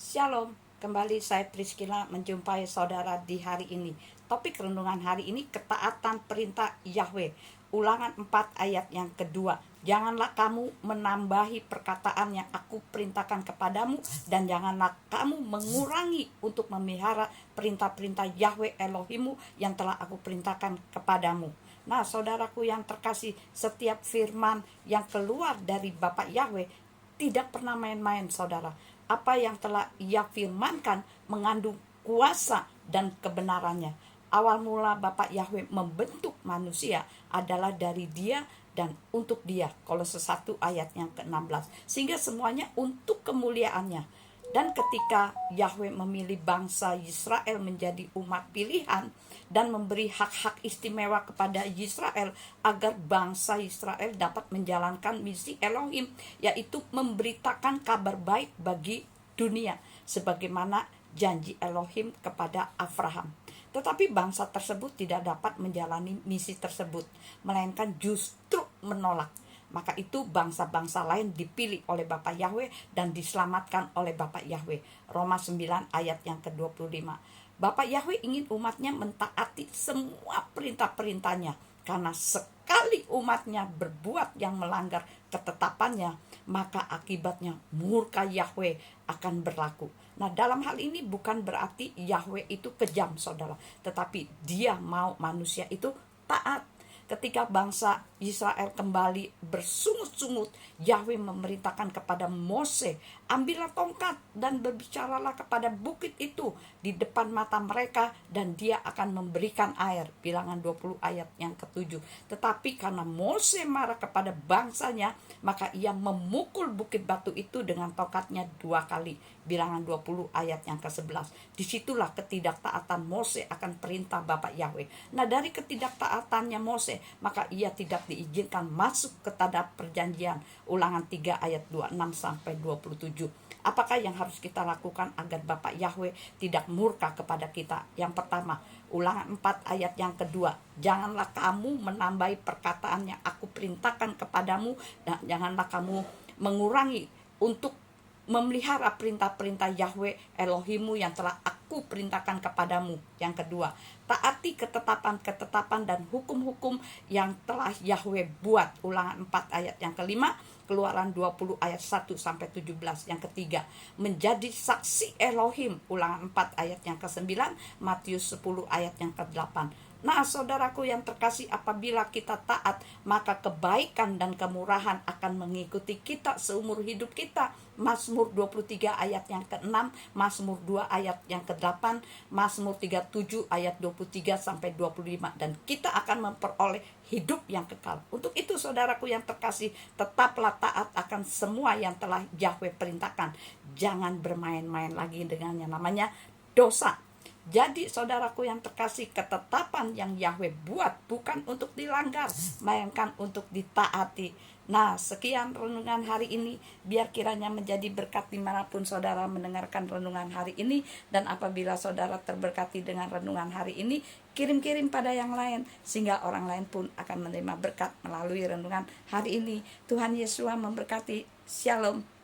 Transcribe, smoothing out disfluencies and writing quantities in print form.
Shalom, kembali saya Priscilla menjumpai saudara di hari ini. Topik renungan hari ini ketaatan perintah Yahweh. Ulangan 4 ayat yang kedua. Janganlah kamu menambahi perkataan yang aku perintahkan kepadamu, dan janganlah kamu mengurangi untuk memelihara perintah-perintah Yahweh Elohimmu yang telah aku perintahkan kepadamu. Nah, saudaraku yang terkasih, setiap firman yang keluar dari Bapak Yahweh tidak pernah main-main, saudara. Apa yang telah ia firmankan mengandung kuasa dan kebenarannya. Awal mula Bapak Yahweh membentuk manusia adalah dari dia dan untuk dia. Kolose 1 ayat yang ke-16. Sehingga semuanya untuk kemuliaannya. Dan ketika Yahweh memilih bangsa Israel menjadi umat pilihan dan memberi hak-hak istimewa kepada Israel agar bangsa Israel dapat menjalankan misi Elohim, yaitu memberitakan kabar baik bagi dunia sebagaimana janji Elohim kepada Abraham. Tetapi bangsa tersebut tidak dapat menjalani misi tersebut, melainkan justru menolak. Maka itu bangsa-bangsa lain dipilih oleh Bapak Yahweh dan diselamatkan oleh Bapak Yahweh. Roma 9 ayat yang ke-25. Bapak Yahweh ingin umatnya mentaati semua perintah-perintahnya. Karena sekali umatnya berbuat yang melanggar ketetapannya, maka akibatnya murka Yahweh akan berlaku. Nah, dalam hal ini bukan berarti Yahweh itu kejam, saudara. Tetapi dia mau manusia itu taat. Ketika bangsa Israel kembali bersungut-sungut, Yahweh memerintahkan kepada Mose, ambillah tongkat dan berbicaralah kepada bukit itu di depan mata mereka, dan dia akan memberikan air. Bilangan 20 ayat yang ke-7. Tetapi karena Mose marah kepada bangsanya, maka ia memukul bukit batu itu dengan tongkatnya 2 kali. Bilangan 20 ayat yang ke-11. Disitulah ketidaktaatan Mose akan perintah Bapak Yahweh. Nah, dari ketidaktaatannya Mose, maka ia tidak diizinkan masuk ke tanah perjanjian. Ulangan 3 ayat 26 sampai 27. Apakah yang harus kita lakukan agar Bapak Yahweh tidak murka kepada kita? Yang pertama, Ulangan 4 ayat yang kedua. Janganlah kamu menambahi perkataan yang aku perintahkan kepadamu, dan janganlah kamu mengurangi untuk memelihara perintah-perintah Yahweh Elohimmu yang telah aku perintahkan kepadamu. Yang kedua, taati ketetapan-ketetapan dan hukum-hukum yang telah Yahweh buat. Ulangan 4 ayat yang kelima, Keluaran 20 ayat 1 sampai 17. Yang ketiga, menjadi saksi Elohim. Ulangan 4 ayat yang ke-9, Matius 10 ayat yang ke-8. Nah, saudaraku yang terkasih, apabila kita taat, maka kebaikan dan kemurahan akan mengikuti kita seumur hidup kita. Mazmur 23 ayat yang ke-6, Mazmur 2 ayat yang ke-8, Mazmur 37 ayat 23 sampai 25, dan kita akan memperoleh hidup yang kekal. Untuk itu, saudaraku yang terkasih, tetaplah taat akan semua yang telah Yahweh perintahkan. Jangan bermain-main lagi dengan yang namanya dosa. Jadi saudaraku yang terkasih, ketetapan yang Yahweh buat bukan untuk dilanggar, melainkan untuk ditaati. Nah, sekian renungan hari ini. Biar kiranya menjadi berkat dimanapun saudara mendengarkan renungan hari ini. Dan apabila saudara terberkati dengan renungan hari ini, kirim-kirim pada yang lain, sehingga orang lain pun akan menerima berkat melalui renungan hari ini. Tuhan Yesus memberkati. Shalom.